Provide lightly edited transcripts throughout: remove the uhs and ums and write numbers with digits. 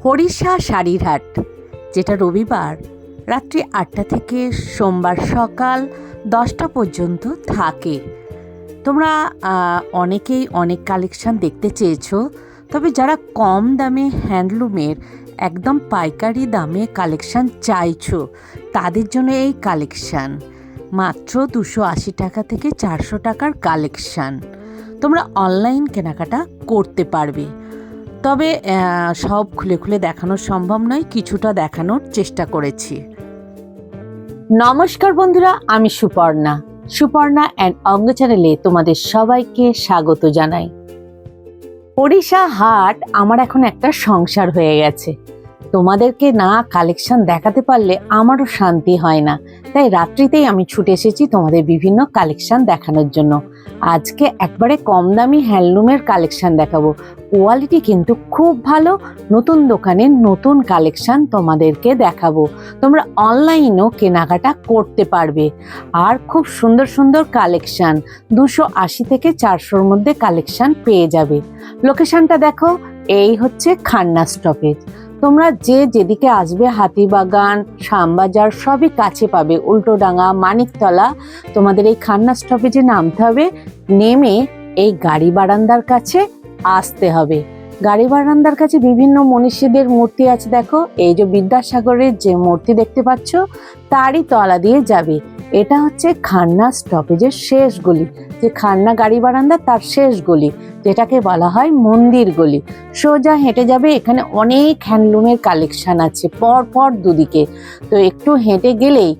হরিষা শাড়ির হাট, যেটা রবিবার রাত্রি ৮টা থেকে সোমবার সকাল 10টা পর্যন্ত থাকে। তোমরা অনেকেই অনেক কালেকশান দেখতে চেয়েছো, তবে যারা কম দামে হ্যান্ডলুমের একদম পাইকারি দামে কালেকশান চাইছো তাদের জন্য এই কালেকশান মাত্র 280 টাকা থেকে 400 টাকার কালেকশান। তোমরা অনলাইন কেনাকাটা করতে পারবে, তবে সব খুলে খুলে দেখানো সম্ভব নয়, কিছুটা দেখানোর চেষ্টা করেছি। নমস্কার বন্ধুরা, আমি সুপর্ণা অ্যান্ড অঙ্গ চ্যানেলে তোমাদের সবাইকে স্বাগত জানাই। হরিষা হাট আমার এখন একটা সংসার হয়ে গেছে। তোমাদেরকে না কালেকশন দেখাতে পারলে আমারও শান্তি হয় না, তাই রাত্রিতেই আমি ছুটে এসেছি তোমাদের বিভিন্ন কালেকশন দেখানোর জন্য। আজকে একবারে কম দামি হ্যান্ডলুমের কালেকশন দেখাবো, কোয়ালিটি কিন্তু খুব ভালো। নতুন দোকানের নতুন কালেকশন তোমাদেরকে দেখাবো, তোমরা অনলাইনেও কেনাকাটা করতে পারবে। আর খুব সুন্দর সুন্দর কালেকশন 280 থেকে 400-র মধ্যে কালেকশন পেয়ে যাবে। লোকেশনটা দেখো, এই হচ্ছে খান্না স্টপেজ। তোমরা যেদিকে আসবে, হাতিবাগান, শ্যামবাজার সবই কাছে পাবে। উল্টোডাঙ্গা, মানিকতলা, তোমাদের এই খান্না স্টপেজে নামতে হবে। নেমে এই গাড়ি বারান্দার কাছে আসতে হবে। গাড়ি বারান্দার কাছে বিভিন্ন মনীষীদের মূর্তি আছে। দেখো, এই যে বিদ্যাসাগরের যে মূর্তি দেখতে পাচ্ছ, তারই তলা দিয়ে যাবে। এটা হচ্ছে খান্না স্টপেজের শেষ গলি, যে খান্না গাড়ি বারান্দা তার শেষ গলি, যেটাকে বলা হয় মন্দির গলি। সোজা হেঁটে যাবে, এখানে অনেক হ্যান্ডলুমের কালেকশন আছে পর দুদিকে। তো একটু হেঁটে গেলেই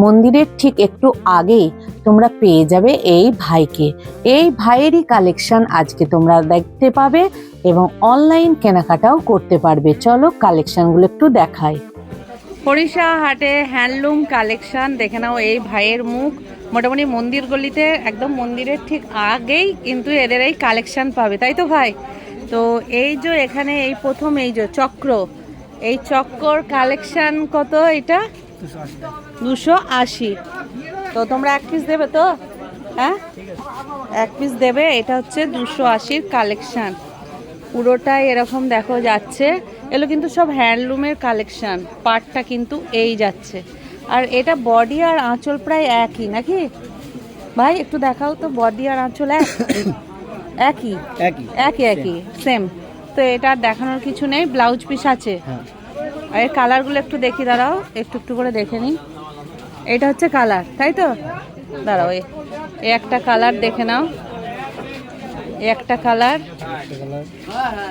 মন্দিরের ঠিক একটু আগেই তোমরা পেয়ে যাবে এই ভাইকে। এই ভাইয়েরই কালেকশন আজকে তোমরা দেখতে পাবে এবং অনলাইন কেনাকাটাও করতে পারবে। চলো কালেকশনগুলো একটু দেখাই। হরিষা হাটে হ্যান্ডলুম কালেকশন দেখে নাও। এই ভাইয়ের মুখ মোটামুটি মন্দির গলিতে, একদম মন্দিরের ঠিক আগেই কিন্তু এদের এই কালেকশন পাবে, তাই তো ভাই? তো এই যে এখানে এই প্রথম এই যে চক্র, এই চক্কর কালেকশন কত? এটা 280। তো তোমরা এক পিস দেবে তো? হ্যাঁ, এক পিস দেবে। এটা হচ্ছে 280-র কালেকশন, পুরোটাই এরকম দেখো যাচ্ছে। এগুলো কিন্তু সব হ্যান্ডলুমের কালেকশন, পাটটা কিন্তু এই যাচ্ছে। আর এটা বডি আর আঁচল প্রায় একই নাকি ভাই? একটু দেখাও তো, বডি আর আঁচল একই সেম। তো এটা দেখানোর কিছু নেই, ব্লাউজ পিস আছে। আর এর কালারগুলো একটু দেখি, দাঁড়াও একটু করে দেখে নিই। এটা হচ্ছে কালার, তাই তো? দাঁড়াও, এই একটা কালার দেখে নাও, একটা কালার।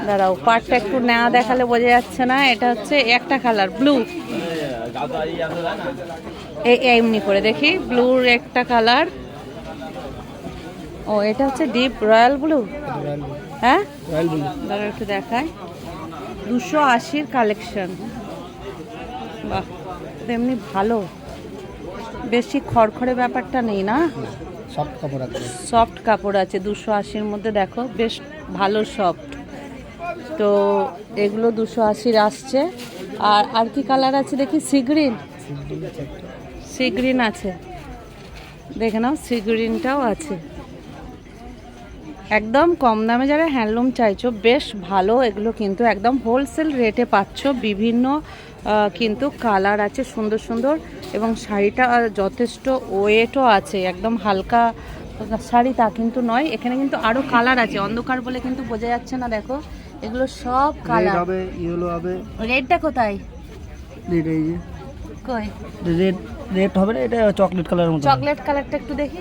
দাঁড়াও, পাটটা একটু নেওয়া দেখালে বোঝা যাচ্ছে না। এটা হচ্ছে একটা কালার ব্লু, এমনি করে দেখি, ব্লুর একটা কালার। ও, এটা হচ্ছে ডিপ রয়্যাল ব্লু। হ্যাঁ, দাঁড়াও একটু দেখায়। 280-র কালেকশন, বাহ, তেমনি ভালো, বেশি খড়খড়ে ব্যাপারটা নেই না, সফট কাপড় আছে 280-র মধ্যে। দেখো বেশ ভালো সফট। তো এগুলো 280-র আসছে। আর কি কালার আছে দেখি? সি গ্রিন আছে, দেখে নাও, সি গ্রিনটাও আছে। একদম কম দামে যারা হ্যান্ডলুম চাইছো, বেশ ভালো এগুলো, কিন্তু একদম হোলসেল রেটে পাচ্ছ। বিভিন্ন কিন্তু কালার আছে সুন্দর সুন্দর, এবং শাড়িটা যথেষ্ট ওয়েটও আছে। একদম হালকা শাড়ি তা কিন্তু নয়, এখানে কিন্তু আরো কালার আছে। অন্ধকার বলে কিন্তু বোঝা যাচ্ছে না। দেখো এগুলো সব কালার হবে, ইয়েলো হবে। রেডটা কোথায়? রেড এই যে কই রেড হবে না, এটা চকলেট কালারের মতো। চকলেট কালারটা একটু দেখি,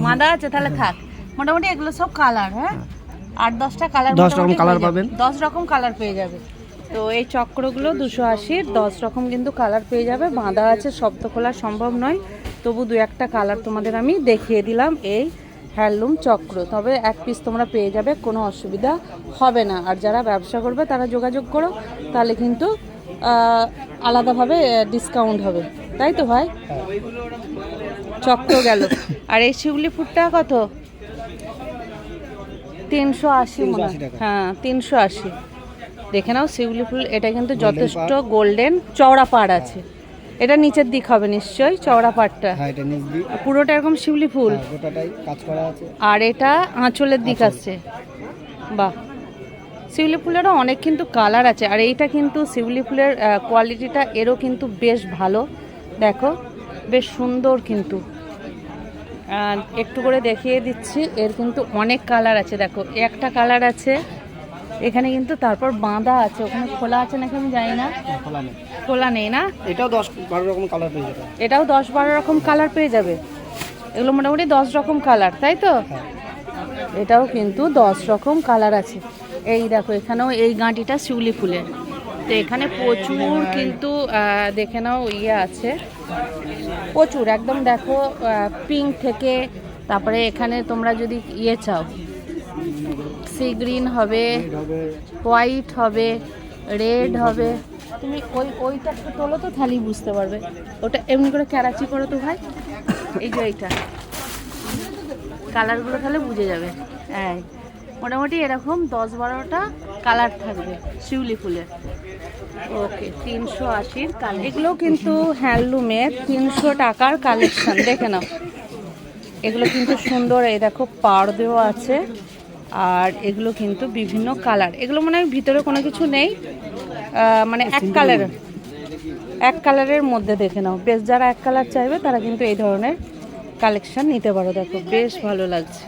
মাদা আছে তাহলে থাক। মোটামুটি এগুলো সব কালার। হ্যাঁ, 8-10টা কালার, 10 রকম কালার পাবেন, 10 রকম কালার পেয়ে যাবে। তো এই চক্রগুলো 280-র 10 রকম কিন্তু কালার পেয়ে যাবে। বাঁধা আছে, সব তো খোলা সম্ভব নয়, তবু 2-একটা কালার তোমাদের আমি দেখিয়ে দিলাম এই হ্যান্ডলুম চক্র। তবে এক পিস তোমরা পেয়ে যাবে, কোনো অসুবিধা হবে না। আর যারা ব্যবসা করবে তারা যোগাযোগ করো, তাহলে কিন্তু আলাদাভাবে ডিসকাউন্ট হবে, তাই তো ভাই? চক্র গেল। আর এই শিউলি ফুটটা কত? 380 মনে হয়। হ্যাঁ, 380। দেখে নাও শিউলি ফুল, এটা কিন্তু যথেষ্ট গোল্ডেন, চওড়া পাড় আছে। এটা নিচের দিক হবে নিশ্চয়ই, চওড়া পাড়টা। পুরোটা এরকম শিউলি ফুল, আর এটা আঁচলের দিক আছে। বাহ, শিউলি ফুলেরও অনেক কিন্তু কালার আছে, আর এইটা কিন্তু শিউলি ফুলের কোয়ালিটিটা এরও কিন্তু বেশ ভালো। দেখো বেশ সুন্দর কিন্তু, একটু করে দেখিয়ে দিচ্ছি। এর কিন্তু অনেক কালার আছে, দেখো একটা কালার আছে এখানে কিন্তু, তারপর বাঁধা আছে, ওখানে খোলা আছে নাকি আমি জানি না, খোলা নেই না। এটাও 10-12 রকম কালার পেয়ে যাবে। এটাও 10-12 রকম কালার পেয়ে যাবে। এগুলো মোটামুটি 10 রকম কালার, তাই তো? এটাও কিন্তু 10 রকম কালার আছে। এই দেখো এখানেও এই গাঁটিটা শিউলি ফুলের, তো এখানে প্রচুর কিন্তু দেখে নাও ইয়ে আছে, প্রচুর একদম। দেখো পিঙ্ক থেকে, তারপরে এখানে তোমরা যদি ইয়ে চাও সি গ্রিন হবে, হোয়াইট হবে, রেড হবে। তুমি ওইটা একটু তোলো তো, তাহলেই বুঝতে পারবে। ওটা এমনি করে ক্যারাচি করো তো ভাই, এই যে এইটা কালারগুলো তাহলে বুঝে যাবে। হ্যাঁ, মোটামুটি এরকম 10-12টা কালার থাকবে শিউলি ফুলের। ওকে, 380 কালার। এগুলো কিন্তু হ্যান্ডলুমের 300 টাকার কালেকশন, দেখে নাও। এগুলো কিন্তু সুন্দর, এই দেখো পাড় দেওয়া আছে, আর এগুলো কিন্তু বিভিন্ন কালার। এগুলো মনে হয় ভিতরে কোনো কিছু নেই, মানে এক কালারের মধ্যে, দেখে নাও। বেশ, যারা এক কালার চাইবে তারা কিন্তু এই ধরনের কালেকশন নিতে পারো। দেখো বেশ ভালো লাগছে।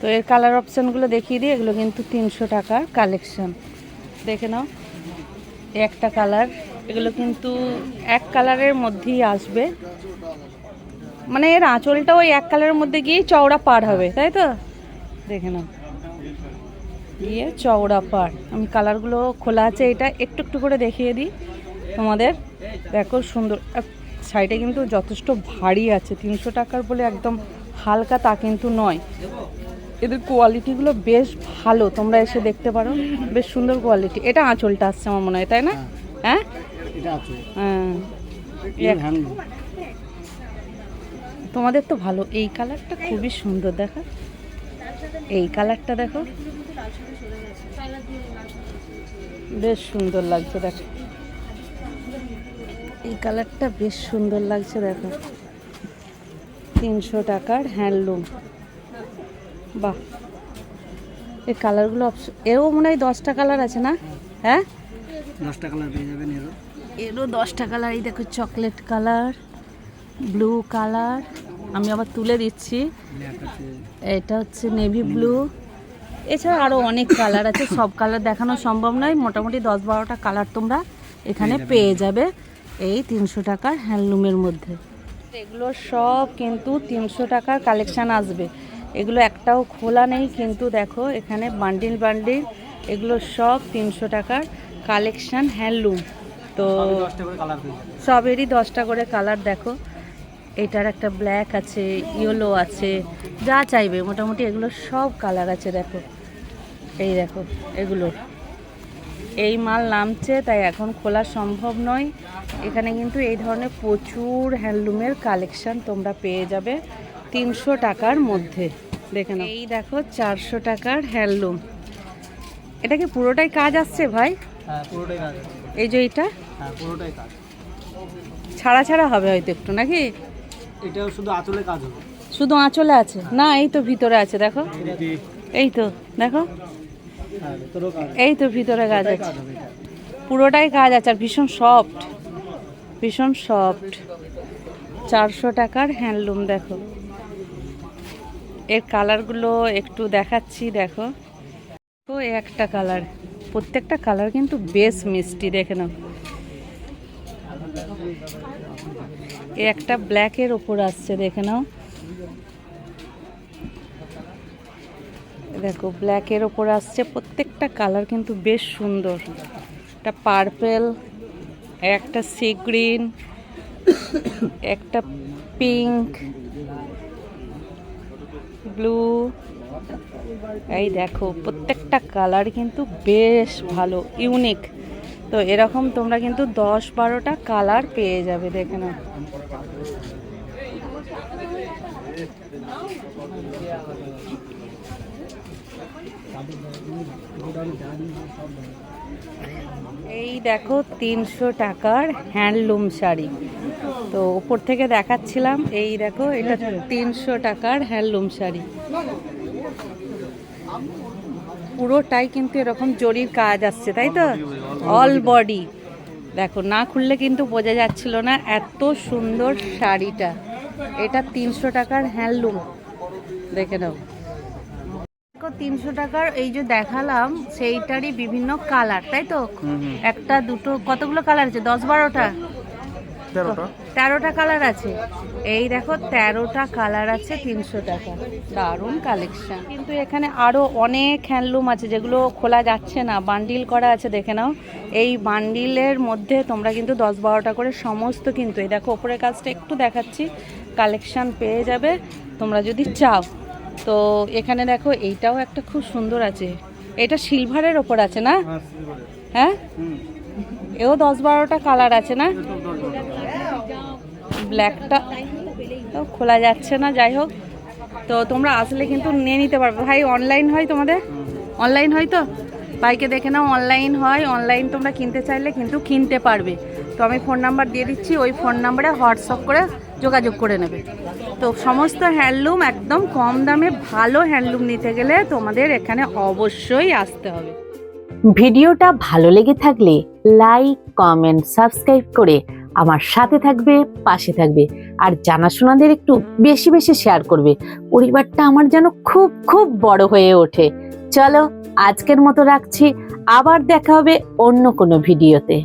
তো এর কালার অপশানগুলো দেখিয়ে দিই। এগুলো কিন্তু 300 টাকার কালেকশন, দেখে নাও। একটা কালার, এগুলো কিন্তু এক কালারের মধ্যেই আসবে, মানে এর আঁচলটা ওই এক কালারের মধ্যে গিয়েই চওড়া পাড় হবে, তাই তো? দেখে নাও, গিয়ে চওড়া পাড়। আমি কালারগুলো খোলা আছে, এটা একটু একটু করে দেখিয়ে দিই তোমাদের। দেখো সুন্দর, শাড়িটা কিন্তু যথেষ্ট ভারী আছে। 300 টাকার বলে একদম হালকা তা কিন্তু নয়। এদের কোয়ালিটিগুলো বেশ ভালো, তোমরা এসে দেখতে পারো, বেশ সুন্দর কোয়ালিটি। এটা আঁচলটা আসছে আমার মনে হয়, তাই না? হ্যাঁ, হ্যাঁ, তোমাদের তো ভালো। এই কালারটা খুবই সুন্দর, দেখো এই কালারটা, দেখো বেশ সুন্দর লাগছে। দেখো এই কালারটা বেশ সুন্দর লাগছে, দেখো 300 টাকার হ্যান্ডলুম। বাহ, এই কালারগুলো এও মনে হয় 10টা কালার আছে না? হ্যাঁ, 10টা কালার পেয়ে যাবেন। এরও 10টা কালার। এই দেখো চকলেট কালার, ব্লু কালার, আমি আবার তুলে দিচ্ছি, এটা হচ্ছে নেভি ব্লু। এছাড়া আরও অনেক কালার আছে, সব কালার দেখানো সম্ভব নয়। মোটামুটি 10-12টা কালার তোমরা এখানে পেয়ে যাবে এই 300 টাকার হ্যান্ডলুমের মধ্যে। এগুলো সব কিন্তু 300 টাকার কালেকশান আসবে। এগুলো একটাও খোলা নেই কিন্তু, দেখো এখানে বান্ডিল বান্ডিল, এগুলো সব 300 টাকার কালেকশান হ্যান্ডলুম। তো সবেরই 10টা করে কালার। দেখো এটার একটা ব্ল্যাক আছে, ইয়েলো আছে, যা চাইবে মোটামুটি এগুলো সব কালার আছে। দেখো এই দেখো, এগুলোর এই মাল নামছে, তাই এখন খোলা সম্ভব নয়। এখানে কিন্তু এই ধরনের প্রচুর হ্যান্ডলুমের কালেকশান তোমরা পেয়ে যাবে 300 টাকার মধ্যে। দেখে নাও, এই দেখো 400 টাকার হ্যান্ডলুম। এটা কি পুরোটাই কাজ আসছে ভাই? হ্যাঁ, পুরোটাই কাজ। এই যে এইটা, হ্যাঁ, পুরোটাই কাজ। ছাড়া ছাড়া হবে হয়তো একটু, নাকি? এটাও শুধু আঁচলে কাজ হবে। শুধু আঁচলে আছে না? এই তো ভিতরে আছে, দেখো এই তো, দেখো এই তো ভিতরে কাজ আছে, পুরোটাই কাজ আছে, আর ভীষণ সফট, ভীষণ সফট। 400 টাকার হ্যান্ডলুম। দেখো এর কালারগুলো একটু দেখাচ্ছি, দেখো তো একটা কালার, প্রত্যেকটা কালার কিন্তু বেশ মিষ্টি, দেখে নাও। একটা ব্ল্যাকের ওপর আসছে, দেখে নাও। দেখো ব্ল্যাকের ওপর আসছে, প্রত্যেকটা কালার কিন্তু বেশ সুন্দর। একটা পার্পেল, একটা সি গ্রিন, একটা পিঙ্ক, ব্লু। এই দেখো প্রত্যেকটা কালার কিন্তু বেশ ভালো, ইউনিক। তো এরকম তোমরা কিন্তু 10-12টা কালার পেয়ে যাবে, দেখে নাও। এই দেখো 300 টাকার হ্যান্ডলুম শাড়ি, তো উপর থেকে দেখাচ্ছিলাম। এই দেখো এটা 300 টাকার হ্যান্ডলুম শাড়ি। পুরোটাই কিন্তু এরকম জরির কাজ আসছে, তাই তো? All body. দেখো, না খুললে কিন্তু বোঝা যাচ্ছিল না এত সুন্দর শাড়িটা। এটা 300 টাকার হ্যান্ডলুম, দেখে নাও। 300 টাকার এই যে দেখালাম সেইটারই বিভিন্ন কালার, তাই তো? একটা দুটো কতগুলো কালার আছে? 10-12টা, 13টা কালার আছে। এই দেখো 13টা কালার আছে 300 টাকা। দারুণ কালেকশন। কিন্তু এখানে আরো অনেক হ্যান্ডলুম আছে যেগুলো খোলা যাচ্ছে না, বান্ডিল করা আছে, দেখে নাও। এই বান্ডিলের মধ্যে তোমরা কিন্তু 10-12টা করে সমস্ত, কিন্তু এই দেখো ওপরের কাজটা একটু দেখাচ্ছি, কালেকশন পেয়ে যাবে তোমরা যদি চাও। তো এখানে দেখো এইটাও একটা খুব সুন্দর আছে, এটা সিলভারের ওপর আছে না? হ্যাঁ, এও 10-12টা কালার আছে না? ব্ল্যাকটা তো খোলা যাচ্ছে না, যাই হোক। তো তোমরা আসলে কিন্তু নিয়ে নিতে পারবে। ভাই অনলাইন হয় তোমাদের? অনলাইন হয় তো? ভাইকে দেখে নাও, অনলাইন হয়। অনলাইন তোমরা কিনতে চাইলে কিন্তু কিনতে পারবে। তো আমি ফোন নাম্বার দিয়ে দিচ্ছি, ওই ফোন নাম্বারে হোয়াটসঅ্যাপ করে যোগাযোগ করে নেবে। তো সমস্ত হ্যান্ডলুম একদম কম দামে, ভালো হ্যান্ডলুম নিতে গেলে তোমাদের এখানে অবশ্যই আসতে হবে। ভিডিওটা ভালো লেগে থাকলে লাইক, কমেন্ট, সাবস্ক্রাইব করে আমার সাথে থাকবে, পাশে থাকবে। আর জানাশোনাদের একটু বেশি বেশি শেয়ার করবে। পরিবারটা আমার যেন খুব খুব বড় হয়ে ওঠে। চলো, আজকের মতো রাখছি। আবার দেখা হবে অন্য কোনো ভিডিওতে।